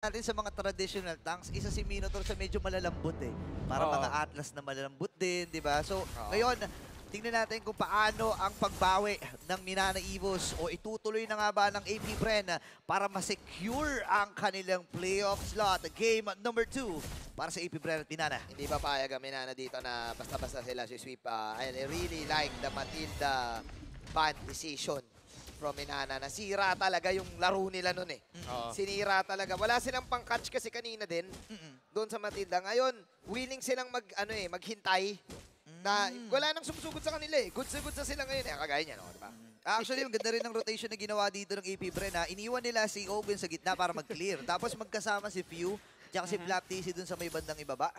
natin sa mga traditional tanks, isa si Minotaur sa medyo malalambot eh. Para mga Atlas na malalambot din, di ba? So, ngayon, tingnan natin kung paano ang pagbawi ng Minana Evos o itutuloy na nga ba ng AP Bren para ma-secure ang kanilang playoff slot. Game number 2 para sa AP Bren at Minana. Hindi ba payag ang Minana dito na basta-basta sila si sweep? I really like the Matilda ban decision from Minana. Nasira talaga yung laro nila nun eh. Sinira talaga. Wala silang pang-catch kasi kanina din doon sa Matilda. Ngayon, willing silang maghintay. Na wala nang sumusugod sa kanila eh. Goods na sila ngayon eh. Kagaya niya, no? Diba? Actually, yung ganda rin ng rotation na ginawa dito ng AP Bren ha. Iniwan nila si Ogun sa gitna para mag-clear. Tapos magkasama si Few, tsaka si Flap TC dun sa may bandang ibaba.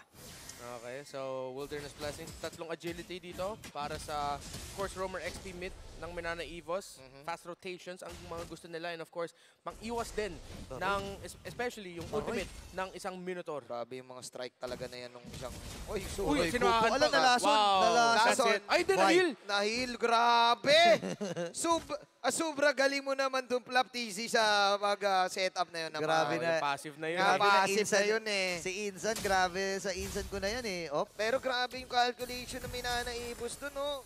Okay, so Wilderness Blessing. Tatlong agility dito para sa, of course, Roamer XP mid ng Minana Evos. Fast rotations ang mga gusto nila. And of course, pang-iwas din ng, especially yung ultimate ng isang Minotaur. Grabe yung mga strike talaga na yan nung isang... Uy, sinawakan Ala, nalason. Wow, Nalason. Ay, din na-heal! Nahil, grabe! Sobra galing mo naman itong Flap TC sa mag-setup na yun. Grabe na. Yung passive na yun. Grabe. eh. Passive na yun eh. Si Insan, grabe. Sa Insan ko na yan eh. Op. Pero grabe yung calculation ng Minana Evos dun, no?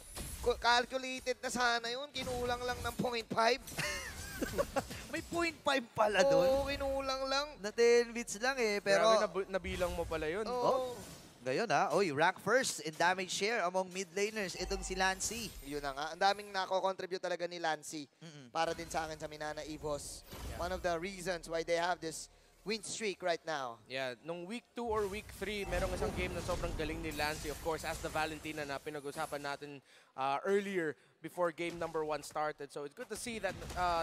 Calculated na sana yun. Kinulang lang ng 0.5. May 0.5 pala doon. Oo, kinulang lang. Na 10 bits lang eh. Pero, Grabe, nabilang mo pala yun. Oo. ngayon ha. Oy, rank first in damage share among mid laners. Itong si Lancy. Yun na nga. Ang daming nako-contribute talaga ni Lancy para din sa akin sa Minana Evos. One of the reasons why they have this win streak right now. Yeah, nung week 2 or week 3, merong isang game na sobrang galing ni Lancy. Of course, as the Valentina na pinag-usapan natin earlier before game number 1 started. So it's good to see that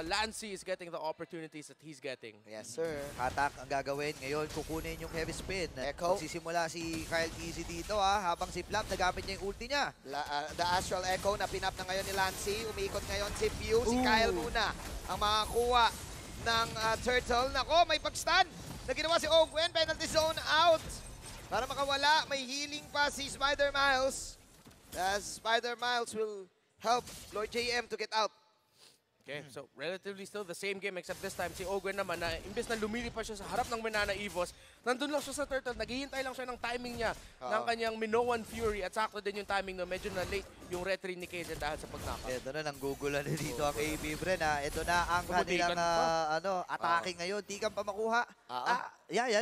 Lancy is getting the opportunities that he's getting. Yes, sir. Attack ang gagawin. Ngayon, kukunin yung heavy spin. Echo. Magsisimula si Kyle TZ dito ha. Habang si Flap, nagamit niya yung ulti niya. The Astral Echo na pinap na ngayon ni Lancy. Umiikot ngayon si Pew. Si Kyle muna ang makakuha ng Turtle. Nako, may pag-stun na ginawa si Ogwen. Penalty zone out. Para makawala, may healing pa si Spider Miles. As Spider Miles will help Lord JM to get out. Okay, so relatively still the same game except this time si Ogwen naman na imbes na lumilipad siya sa harap ng Minana Evos, nandun lang siya sa Turtle, naghihintay lang siya ng timing niya ng kanyang Minoan Fury at sakto din yung timing no, medyo na late yung retry ni KZ dahil sa pag-knockout. Ito na, nanggugulan na dito ang AB Bren ha. Ito na ang Kumutikan kanilang attacking ngayon. Di pa makuha.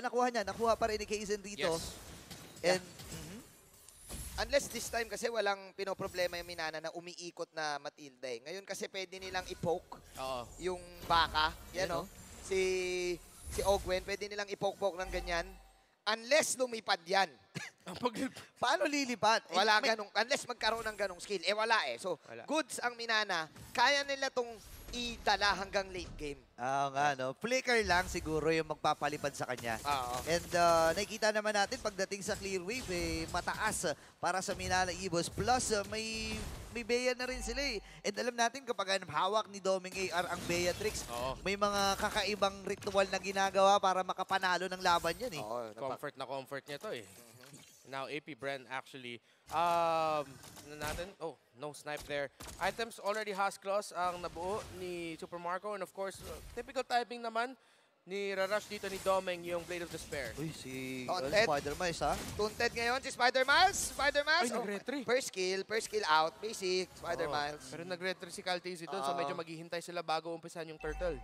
Nakuha niya. Nakuha pa rin ni KZ dito. Yes. And, Unless this time kasi walang pinoproblema yung Minana na umiikot na Matilda eh. Ngayon kasi pwede nilang i-poke yung baka. Yan o. Si Ogwen, pwede nilang i-poke-poke ng ganyan. Unless lumipad yan. paano lilipat? Wala ganong, unless magkaroon ng ganong skill. Eh wala eh. So, goods ang Minana. Kaya nila tong idala hanggang late game. Nga, no? Flicker lang siguro yung magpapalipad sa kanya. And nakikita naman natin pagdating sa clear wave, mataas para sa Minana Evos. Plus, may Bea na rin sila eh. And alam natin kapag hawak ni Doming AR ang Beatrix, may mga kakaibang ritual na ginagawa para makapanalo ng laban yan eh. Comfort niya to eh. Now, AP Bren actually, no snipe there. Items already has claws ang nabuo ni Super Marco. And of course, typical typing naman ni Rarash dito ni Domeng yung Blade of Despair. Uy, si Taunted. Spider-Mice ha? Tunted ngayon si Spider Miles. Spider Miles. Ay, nag-retry. First skill out. Basic. Spider Miles. Pero nag-retry si Caltesi doon, so medyo maghihintay sila bago umpisan yung Turtle.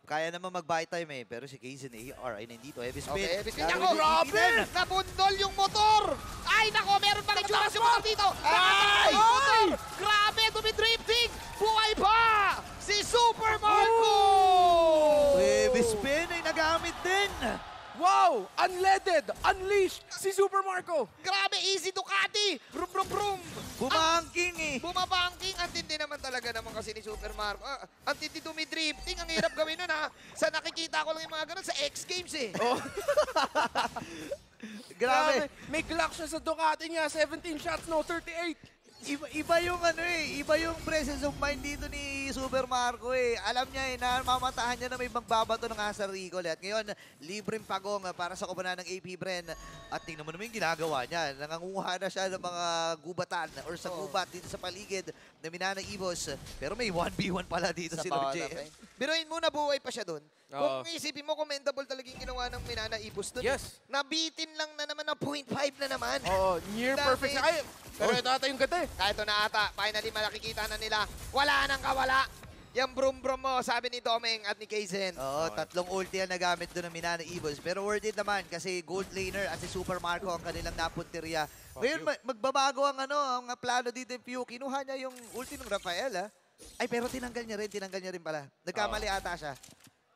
Kaya naman mag-buy time eh. Pero si Kaizen AR ay nandito. Heavy spin. Okay, heavy spin. Gagawin Nako, ni grabe! Eden. Nabundol yung motor! Ay, nako, meron pang itsura si motor dito! Ay! Motor! Grabe, dumidrifting! Buhay pa! Si Super Marco! Heavy spin ay nagamit din. Wow! Unleaded! Unleashed! Si Super Marco! Grabe, easy Ducati! Brum, brum, brum! Bumangking eh. Bumabangking. Ang tindi naman talaga naman kasi ni Super Marco. Ang tindi dumidrifting. Ang hirap gawin nun ha. Sa nakikita ko lang yung mga ganun sa X Games eh. Grabe. May Glock siya sa Ducati niya. 17 shots, no 38. Iba yung iba yung presence of mind dito ni Super Marco eh. Alam niya eh, na mamatahan niya na may magbabato ng Asa Recall. At ngayon, libreng pagong para sa kubanan ng AP Bren. At tingnan mo naman yung ginagawa niya. Nanganguha na siya ng mga gubatan or sa gubat dito sa paligid na Minana Evos. Pero may 1v1 pala dito Sa si bawat Lord okay. JM. Biruin mo, nabuhay pa siya doon. Oo. Kung isipin mo, commendable talaga yung ginawa ng Minana Evos doon. Yes. Nabitin lang na naman na 0.5 na naman. Oo, near Dami. perfect. Ay, pero ito ata yung ganda eh. Kahit ito na ata, finally malakikita na nila. Wala nang kawala. Yung brum-brum mo, sabi ni Domeng at ni Kaizen. Oo, tatlong ulti ang nagamit doon ng Minana Evos. Pero worth it naman kasi gold laner at si Super Marco ang kanilang napunteriya. Ngayon, magbabago ang ang plano dito yung Pew. Kinuha niya yung ulti ng Rafael, ha? Ay, pero tinanggal niya rin pala. Nagkamali ata siya.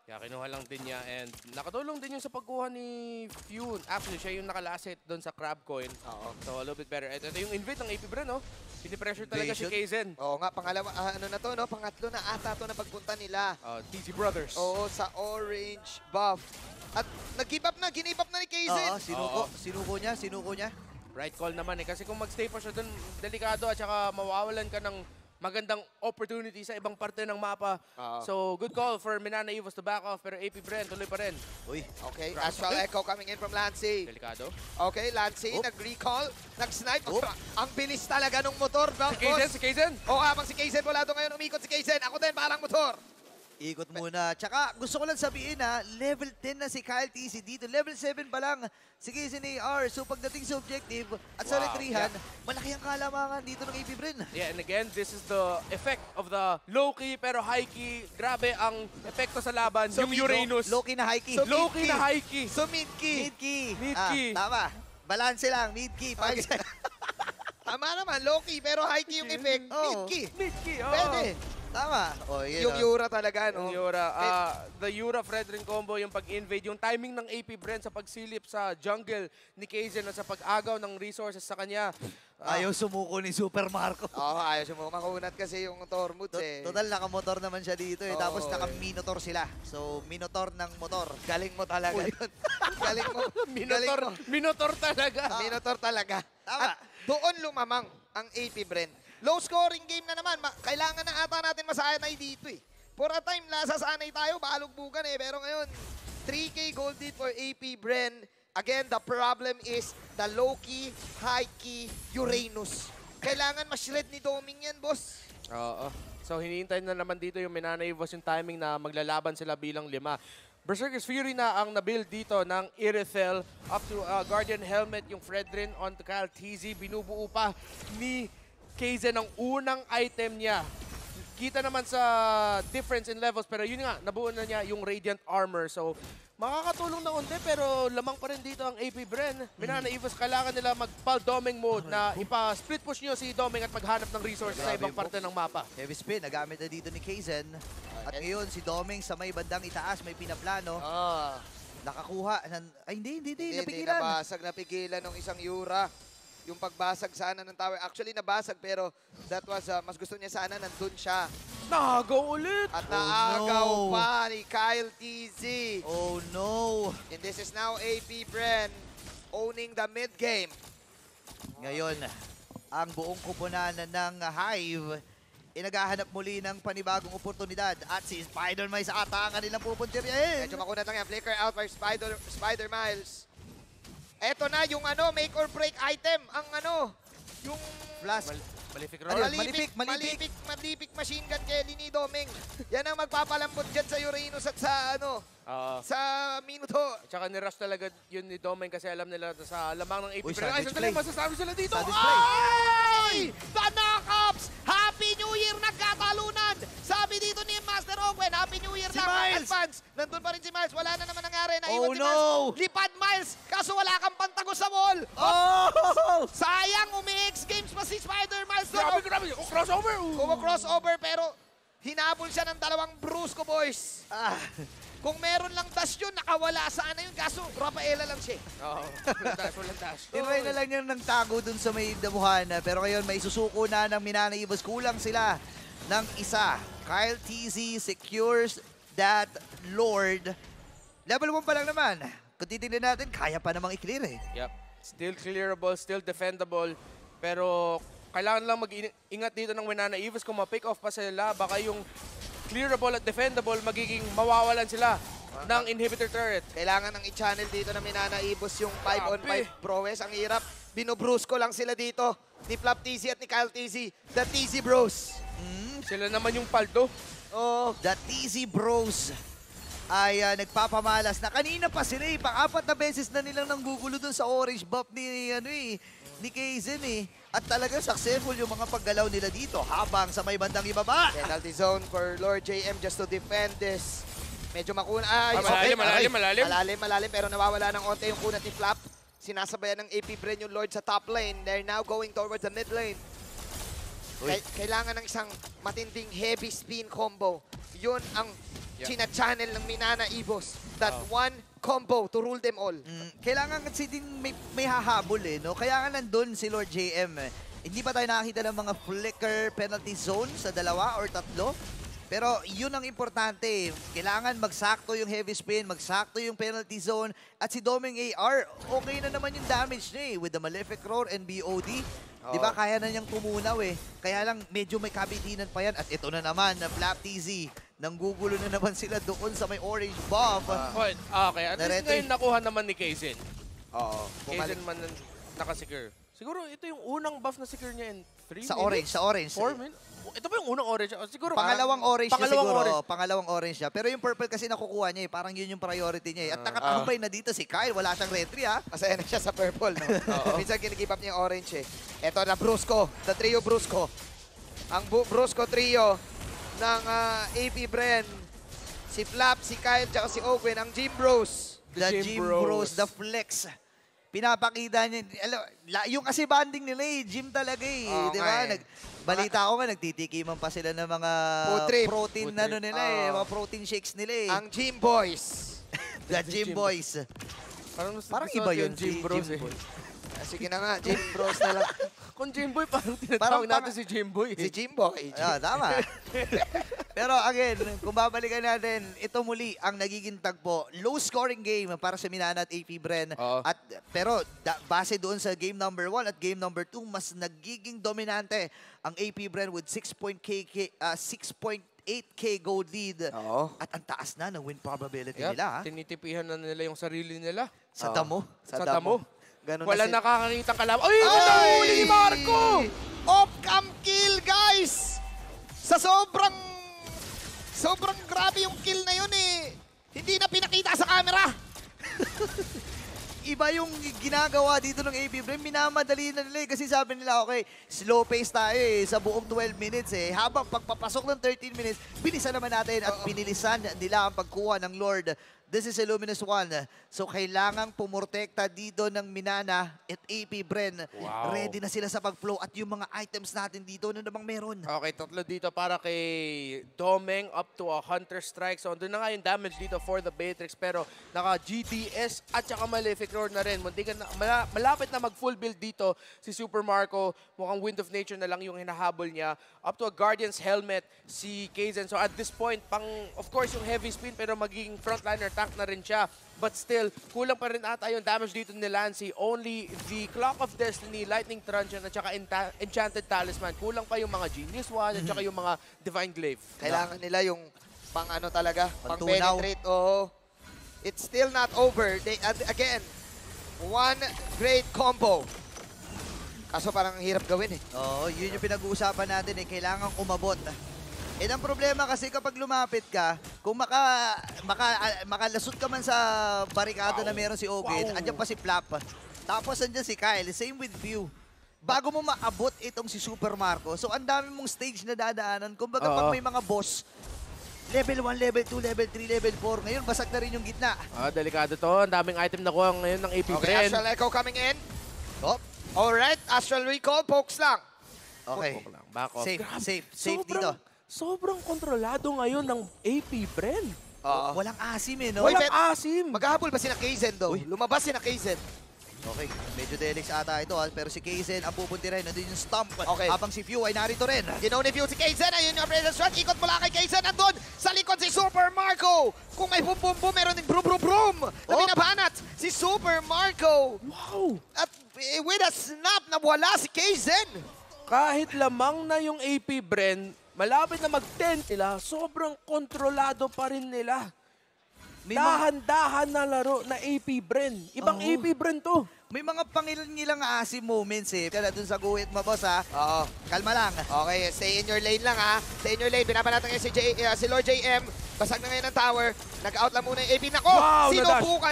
Kaya kinuha lang din niya and nakatulong din yung sa pagkuha ni Fune. Actually, siya yung nakalasit doon sa crab coin. Oo. So, a little bit better. Ito yung invade ng AP Bren, no? Pinipressure talaga si Invasion. Kaizen. Oo nga, pangalawa, ano na to, no? Pangatlo na ata to na pagpunta nila. TZ Brothers. Oo, sa orange buff. At nag-give up na, ginip up na ni Kaizen. Oo, sinuko niya. Right call naman eh. Kasi kung mag-stay pa siya doon, delikado at saka mawawalan ka ng magandang opportunity sa ibang parte ng mapa. So, good call for Minana Evos to back off. Pero AP Bren, tuloy pa rin. Uy, Okay, Astral Echo coming in from Lancy. Delikado. Okay, Lancy, Oop. nag-recall, nag-snipe. Oop. Ang bilis talaga nung motor, boss. Si Kaizen! O habang si Kaizen wala doon ngayon, umikot si Kaizen. Ako din, parang motor. ikot muna. Tsaka gusto ko lang sabihin level 10 na si Kyle TC dito. Level 7 pa lang si Kaizen AR. So pagdating sa objective at sa Wow, retrihan, malaki ang kalamangan dito ng AP Bren. Yeah, and again, this is the effect of the low-key pero high-key. Grabe ang epekto sa laban. So, yung Uranus. Low-key na high-key. So, Low-key na high-key. So mid-key. Mid-key. Mid-key. Tama. Balance lang. Mid-key. Tama naman, low-key, pero high-key yung effect. Oo. Mid-key. Mid-key, oo. Pwede. Tama. Oh, yun, Yung Yura talaga, no? Yung Yura. The Yura Fredrin combo, yung pag-invade, yung timing ng AP Bren sa pagsilip sa jungle ni Kaizen at sa pag-agaw ng resources sa kanya. Ayaw sumuko ni Super Marco. Oo, ayos yung makunat kasi yung Tormuts eh. Total, nakamotor naman siya dito eh. Oo, Tapos naka-minotor sila. So, minotor ng motor. Galing mo talaga. Galing mo. Minotor, minotor talaga. Minotor talaga. Tama. At doon lumamang ang AP Bren. Low scoring game na naman. Kailangan na ata natin masanay dito eh. For a time, nasasanay tayo, balugbugan eh. Pero ngayon, 3K gold lead for AP Bren. Again, the problem is the low-key, high-key Uranus. Kailangan ma-shred ni Doming yan, boss. Oo. So, hinihintay na naman dito yung Minana Evos yung timing na maglalaban sila bilang 5. Berserker's Fury na ang nabuild dito ng Irithel up to Guardian Helmet, yung Fredrin on to Kyle TZ. Binubuo pa ni Kaizen ang unang item niya. Kita naman sa difference in levels, pero yun nga, nabuo na niya yung Radiant Armor. So, makakatulong na unti, pero lamang pa rin dito ang AP Bren. Minana Evos, kailangan nila mag-pal Doming mode na ipa-split push nyo si Doming at maghanap ng resources sa ibang parte ng mapa. Heavy spin, nagamit na dito ni Kaizen. At ngayon, si Doming sa may bandang itaas, may pinaplano. Nakakuha. Ay, hindi. Hindi Napigilan. napigilan ng isang Yura. Yung pagbasag sana ng tower. Actually, nabasag pero that was, mas gusto niya sana nandun siya. Nagaw ulit! At naagaw no. pa ni Kyle TZ. Oh no. And this is now AP Bren owning the mid-game. Ngayon, ang buong kupunan ng Hive naghahanap muli ng panibagong oportunidad at si Spider-Miles ata ang kanilang pupuntiryahin. Medyo makunat lang yan. Flicker out by Spider Miles. Eto na yung make or break item. Ang yung Flash. Malefic Ano Roar. yun? malipik machine gun Kelly ni Doming. Yan ang magpapalambot dyan sa Uranus at sa sa Minuto. Tsaka nirush talaga yun ni Doming kasi alam nila na sa lamang ng AP Uy, Bren. Ay, savage sandali, play. masasabi sila dito. Savage play. Ay! The knockups! Happy New Year! Nagkatalunan! Sabi dito ni Master Owen, Happy New Year Si lang Miles! advance. Nandun pa rin si Miles. Wala na naman nangyari. Oh, Naiwan si no! Miles. Lipad Miles. Kaso wala kang pantagos sa wall. Oh! Sayang, umi-X Games pa si Spider-Miles. Grabe. Oh, crossover. Crossover pero hinabol siya ng dalawang Brusco boys. Kung meron lang dash yun, nakawala sana yun. Kaso, Rafaela lang siya. Oo. Walang dash. Tinry na lang yung nagtago dun sa may damuhan. Pero ngayon, may susuko na ng Minana Evos. Kulang sila ng isa. Kyle TZ secures that Lord. Level 1 pa lang naman. Kung titignan natin, kaya pa namang i-clear eh. Yep. Still clearable, still defendable. Pero kailangan lang mag-ingat dito ng Minana Evos kung ma-pick off pa sila. Baka yung clearable at defendable, magiging mawawalan sila ng inhibitor turret. Kailangan ng i-channel dito na Minana Evos yung 5-on-5 prowess. Ang hirap. Binubrusco lang sila dito ni Flap TZ at ni Kyle TZ. The TZ Bros. Sila naman yung paldo. The TZ Bros ay nagpapamalas na kanina pa sila pang-4 na beses na nilang nanggugulo dun sa orange buff ni Kaizen At talagang successful yung mga paggalaw nila dito habang sa may bandang ibaba. Penalty zone for Lord JM just to defend this. Medyo makuna. Malalim pero nawawala ng onte yung kunat ni Flap. Sinasabayan ng AP Bren yung Lord sa top lane. They're now going towards the mid lane. Kailangan ng isang matinding heavy spin combo. Yun ang china-channel ng Minana Evos. That one combo to rule them all. Kailangan kasi din may hahabol no? Kaya nga nandun si Lord JM. Hindi pa tayo nakakita ng mga flicker penalty zone sa 2 or 3. Pero yun ang importante. Kailangan magsakto yung heavy spin, magsakto yung penalty zone. At si Doming AR, okay na naman yung damage niya with the Malefic Roar and BOD. Di ba kaya na niyang tumunaw Kaya lang medyo may kabitinan pa yan. At ito na naman, na Flap TZ. Nanggugulo na naman sila doon sa may orange buff. Okay, at least ngayon nakuha naman ni Kaizen. Kaizen man nakasecure. Siguro ito yung unang buff na secure niya in 3 minutes? Sa orange. 4 minutes? Ito ba yung unang orange? Siguro Pangalawang orange niya siguro. Pangalawang orange niya. Pero yung purple kasi nakukuha niya Parang yun yung priority niya At nakatambay na dito si Kyle. Wala siyang retry Masaya na siya sa purple, no? Minsan kinikip up niya yung orange Ito na Brusco. The trio Brusco. Ang Brusco trio ng AP Bren. Si Flap, si Kyle, tsaka si Owen. Ang Gym Bros. The Gym Bros. The Flex. Pinapakita niya. Yung kasi banding nila Gym talaga di ba? Balita ko nga, nagtitikiman pa sila ng mga protein na nila mga protein shakes nila Ang Gym Boys. The Gym Boys. Parang iba yun, Gym Bros Sige na nga, Gym Bros na lang. Kung Gym Boy, parang tinatawag natin si Gym Boy. Si Gym Boy. Tama. Pero again, kung babalikan natin, ito muli ang nagiging tagpo. Low scoring game para sa Minana at AP Bren. Pero base doon sa game number 1 at game number 2, mas nagiging dominante ang AP Bren with 6.8k gold lead. At ang taas na ng win probability nila. Tinitipihan na nila yung sarili nila. Sa damo. Sa damo. Ganun Wala na nakakakitang kalaban. Ay! Nahuli ni Marco! Off-cam kill, guys! Sa sobrang grabe yung kill na yun Hindi na pinakita sa camera. Iba yung ginagawa dito ng AP Bren. Minamadali na nila kasi sabi nila, okay, slow pace tayo sa buong 12 minutes Habang pagpapasok ng 13 minutes, bilisan naman natin at pinilisan nila ang pagkuha ng Lord. This is a Luminous 1. So, kailangang pumortekta dito ng Minana at AP Bren. Ready na sila sa pag-flow at yung mga items natin dito, ano namang meron? Okay, 3 dito para kay Domeng up to a Hunter Strike. So, doon na nga yung damage dito for the Matrix. Pero naka-GDS at saka Malefic Roar na rin. Malapit na mag-full build dito si Super Marco. Mukhang Wind of Nature na lang yung hinahabol niya. Up to a Guardian's Helmet si Kaizen. So, at this point, of course, yung heavy spin pero magiging frontliner tank na rin siya. But still, kulang pa rin ata yung damage dito ni Lancy. Only the Clock of Destiny, Lightning Truncheon at saka Enchanted Talisman. Kulang pa yung mga Genius One at saka yung mga Divine Glaive. Kailangan nila yung pang talaga, pang Pang-tunaw. penetrate. It's still not over. Again, one great combo. Kaso parang hirap gawin Yun yung pinag-uusapan natin Kailangan umabot. Ang problema kasi kapag lumapit ka, kung makalasot ka man sa barikada na meron si Ogen, andyan pa si Flap. Tapos andyan si Kyle, same with View. Bago mo maabot itong si Super Marco, so ang dami mong stage na dadaanan. Kumbaga pag may mga boss, level 1, level 2, level 3, level 4. Ngayon, basag na rin yung gitna. Delikado to. Ang daming item na kuha ngayon ng AP Okay, Bren. Astral Echo coming in. Alright, Astral Recall, pokes lang. Okay. Back off. Safe dito. Sobrang kontrolado ngayon ng AP Bren. Walang asim no? Walang asim. Maghahabol ba si na Kaizen though? Lumabas si na Kaizen. Okay, medyo delix ata ito pero si Kaizen ang pupunti rin. Nandun yung stomp. Okay. Habang si Few ay narito rin. Ginaw ni View si Kaizen. Ayun yung presence shot. Ikot mula kay Kaizen. Nandun sa likod si Super Marco. Kung may boom, meron din brum na binabanat si Super Marco. Wow! At with a snap na wala si Kaizen. Kahit lamang na yung AP Bren, malapit na mag-10 nila, sobrang kontrolado pa rin nila. dahan-dahan na laro na AP Bren. Ibang AP Bren to. May mga pangilang asim moments eh. Kaya dun sa guhit mo, boss ha. Oo. Kalma lang. Okay, stay in your lane lang ha. Stay in your lane. Binabanatan ngayon si Lord JM. Basag na ngayon ng tower. Nag-out lang muna yung AP. Nako! Wow,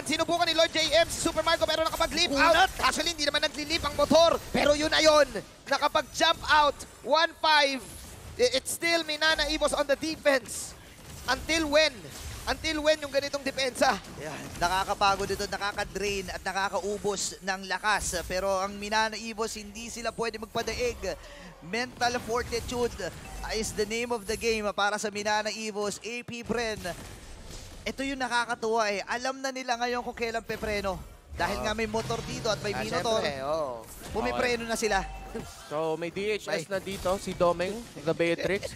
Sinubukan ni Lord JM si Super Marco pero nakapag-leap out. Actually, hindi naman nag-leap ang motor. Pero yun na yun. Nakapag-jump out. 1-5. It's still Minana Evos on the defense. Until when? Until when yung ganitong depensa? Yan, nakakapagod ito, nakaka-drain at nakakaubos ng lakas. Pero ang Minana Evos, hindi sila pwede magpadaig. Mental fortitude is the name of the game para sa Minana Evos. AP Bren, ito yung nakakatuwa eh. Alam na nila ngayon kung kailan pepreno. Dahil nga may motor dito at may Minotaur, pumipreno na sila. So may DHS na dito, si Domeng, the Beatrix.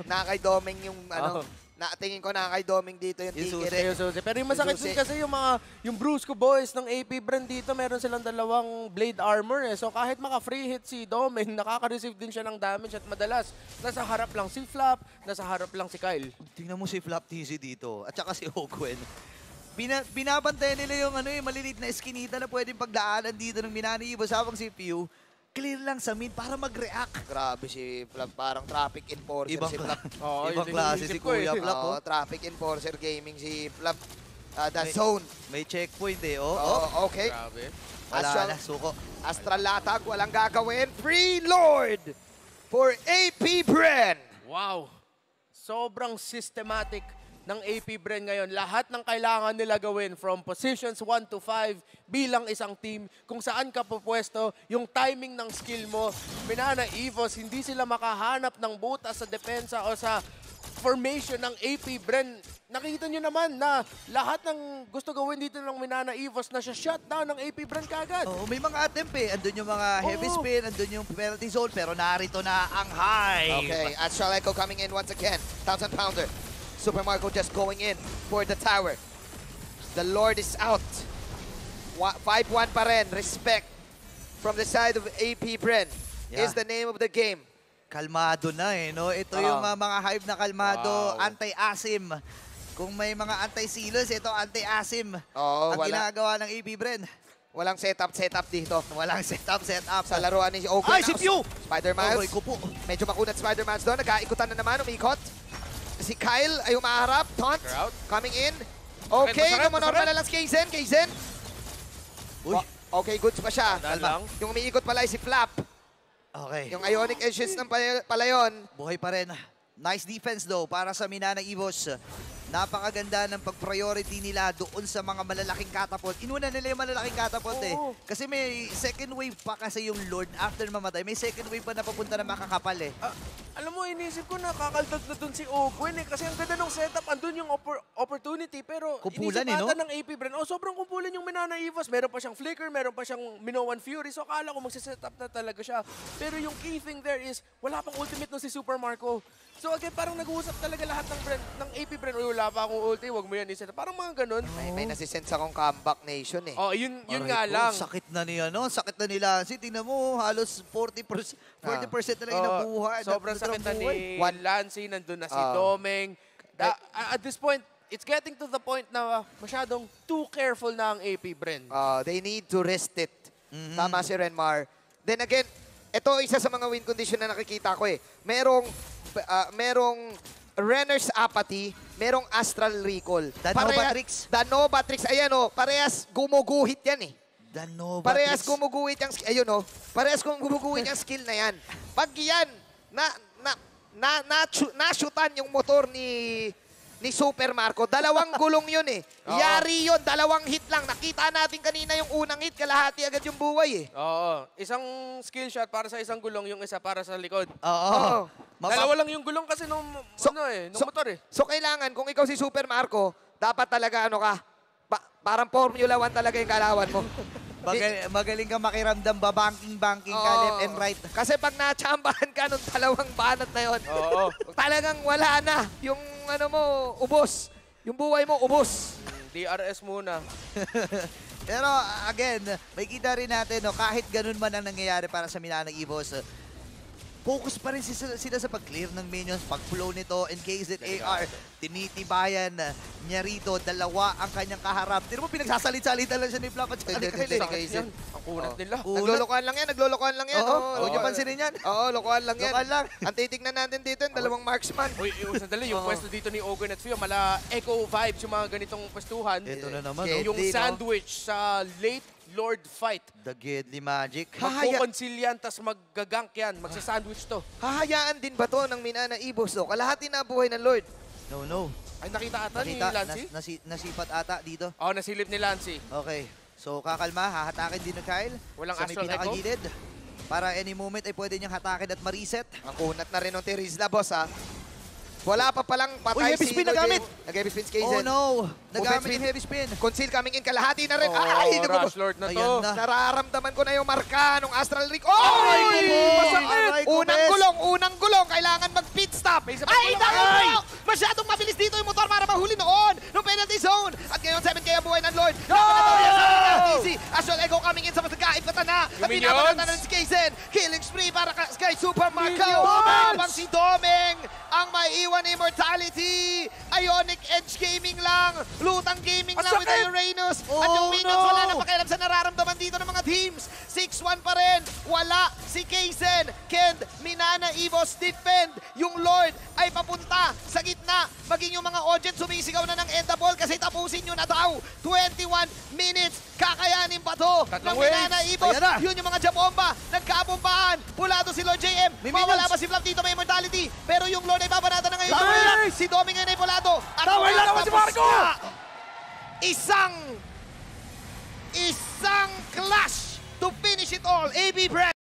Nakakay Domeng yung ano. Tingin ko nakakay Domeng dito yung ticket. Pero yung masakit din kasi yung Brusco boys ng AP Bren dito, meron silang dalawang blade armor eh. So kahit maka-free hit si Domeng, nakaka-receive din siya ng damage at madalas nasa harap lang si Flap, nasa harap lang si Kyle. Tingnan mo si Flap TZ dito at saka si Ogwen. Binabantayan nila yung maliliit na eskinita na pwedeng pagdaanan dito ng Minana Evos habang si Pew clear lang sa mid para mag-react. Grabe si Flap, parang traffic enforcer si Flap. Ibang klase si Kuya Flap. Traffic enforcer gaming si Flap. The zone. May checkpoint eh. Okay. Grabe. Wala na, suko. Astral Latag, walang gagawin. Free Lord for AP Bren. Wow. Sobrang systematic ng AP Bren ngayon. Lahat ng kailangan nila gawin from positions 1 to 5 bilang isang team. Kung saan ka pupwesto, yung timing ng skill mo. Minana Evos, hindi sila makahanap ng butas sa depensa o sa formation ng AP Bren. Nakikita nyo naman na lahat ng gusto gawin dito ng Minana Evos na siya shutdown ng AP Bren kagad. May mga attempt eh. Andun yung mga heavy spin, andun yung penalty zone, pero narito na ang high. Okay, Astral Echo coming in once again. 1,000 pounder. Super Marco just going in for the tower. The Lord is out. 5-1 pa rin. Respect from the side of AP Bren is the name of the game. Kalmado na eh, no? Ito yung mga hype na kalmado, anti-asim. Kung may mga anti-silos, ito anti-asim. Ang ginagawa ng AP Bren. Walang setup dito. Walang setup. Sa laruan ni Ogwen. Ay, si Pew! Spider-Man. Medyo makunat Spider-Man doon. Nag-aikutan na naman, umikot. Si Kyle ay umaharap. Taunt coming in. Okay, gumanormal na lang si Kaizen. Okay, goods pa siya. Yung umiikot pala ay si Flap. Okay. Yung Ionic Edges ng palayon. Buhay pa rin. Nice defense though para sa Minana Evos. Napakaganda ng pag-priority nila doon sa mga malalaking catapult. Inuna nila yung malalaking catapult eh. Kasi may second wave pa kasi yung Lord after mamatay. May second wave pa na papunta na makakapal eh. Alam mo, inisip ko na kakaldad na dun si Ogwen eh. Kasi ang ganda ng setup, andun yung opportunity. Pero kumpulan inisip ata ng AP Bren. Sobrang kumpulan yung Minana Evos. Meron pa siyang Flicker, meron pa siyang Minoan Fury. So akala ko magsiset-up na talaga siya. Pero yung key thing there is, wala pang ultimate no si Super Marco. So again, parang nag-uusap talaga lahat ng AP Bren. Wala pa akong ulti, wag mo yan iset. Parang mga ganun. May nasisense akong comeback nation eh. Yun nga lang. Sakit na niya, no? Sakit na nila. Tingnan mo, halos 40% na lang inabuhay. Sobrang sakit na ni Lancy, nandun na si Domeng. At this point, it's getting to the point na masyadong too careful na ang AP Bren. They need to rest it. Tama si Renmar. Then again, ito isa sa mga win condition na nakikita ko eh. Merong Renner's Apathy, merong Astral Recall. Danobatrix. Danobatrix, ayan o, parehas gumuguhit yan eh. Danobatrix. Parehas gumuguhit yung, ayun o, parehas gumuguhit yung skill na yan. Pag yan, na-shootan yung motor ni Super Marco, dalawang gulong yun eh. Yari yun, dalawang hit lang. Nakita natin kanina yung unang hit, kalahati agad yung buhay eh. Isang skill shot para sa isang gulong, yung isa para sa likod. Dalawa lang yung gulong kasi nung motor eh. So kailangan, kung ikaw si Super Marco, dapat talaga parang Formula 1 talaga yung kalawan mo. Magaling ka makiramdam ba, banking ka left and right. Kasi pag natsambahan ka nung dalawang banat na yun, talagang wala na. Yung ubos. Yung buhay mo, ubos. DRS muna. Pero again, may kita rin natin, no, kahit ganun man ang nangyayari para sa Minana Evos, focus pa rin sila sa pag-clear ng minions, pag-flow nito, in case that AR, tinitibayan niya rito, dalawa ang kanyang kaharap. Tino mo, pinagsasalit-salita lang siya ni Flap at saka ni Kyle. Yan. Ang kunat nila. Naglolokohan lang yan, naglolokohan lang yan. Oo, huwag niyo pansinin yan. Oo, lokohan lang yan. Lokohan lang. Ang titignan natin dito, yung dalawang marksman. Uy, sandali, yung pwesto dito ni Ogren at Fio, mala echo vibes yung mga ganitong pwestuhan. Ito na naman, Okay. no? Yung sandwich sa late Lord fight. The Deadly Magic. Magkukonsilyan, tas maggagank yan. Magsasandwich to. Hahayaan din ba to ng Minana Evos? So, kalahati na buhay ng Lord. No. Ay, nakita ata ni Nakita, Lancy? nasipat ata dito. Oo, nasilip ni Lancy. Okay. So, kakalma, hahatakin din ni Kyle. Walang sa may Astral Echo? pinakagilid. Para any moment ay pwede niyang hatakin at ma-reset. Ang kunat na rin ng Terizla, boss, ha? Wala pa palang patay Heavy spin Lord nagamit! Jim. Nag-heavy spin si Oh Kaizen. no! Nagamit spin. yung heavy spin. Conceal coming in, kalahati na rin. Oh, Ay, naku, Rush Lord na to. Ayan na. nararamdaman ko na yung marka ng Astral Rick. Aray ko po! Masakit! Aray ko, Unang bes! gulong. Kailangan mag-pit stop. May isa pa Ay, gulong. naku Ay! po! Masyadong mabilis dito yung motor para mahuli noon ng penalty zone. At ngayon, 7K ang buhay ng Lord. Astral Echo coming in sa masagaip na tana. At Yung pinabalatan minions. na rin si Kaizen. Killing spree para kay Super Marco. Minions! Habang si Domeng ang maiiwan na immortality. Ionic Edge Gaming lang. Lutang Gaming lang with Masakit! Uranus. Oh, At yung Minions no! wala na pakialam sa nararamdaman dito ng mga teams. 6-1 pa rin. Wala si Kaizen. Kend, Minana Evos defend. Yung Lord ay papunta sa gitna. Maging yung mga audience sumisigaw na ng end the ball kasi tapusin nyo na daw. 21 minutes. Kakayanin pa to ng Tatlong Minana waves. Evos. Ayan na. Yun yung mga jabomba. Nagkabombahan. Pulado si Lord JM. May Mawala minions. ba si Flap dito, may immortality. Pero yung Lord ay babanata na ngayon. Tower! Si Domi ngayon ay pulado. At Tower lang naman si tapos Marco! na. Isang clash to finish it all. AB Brand.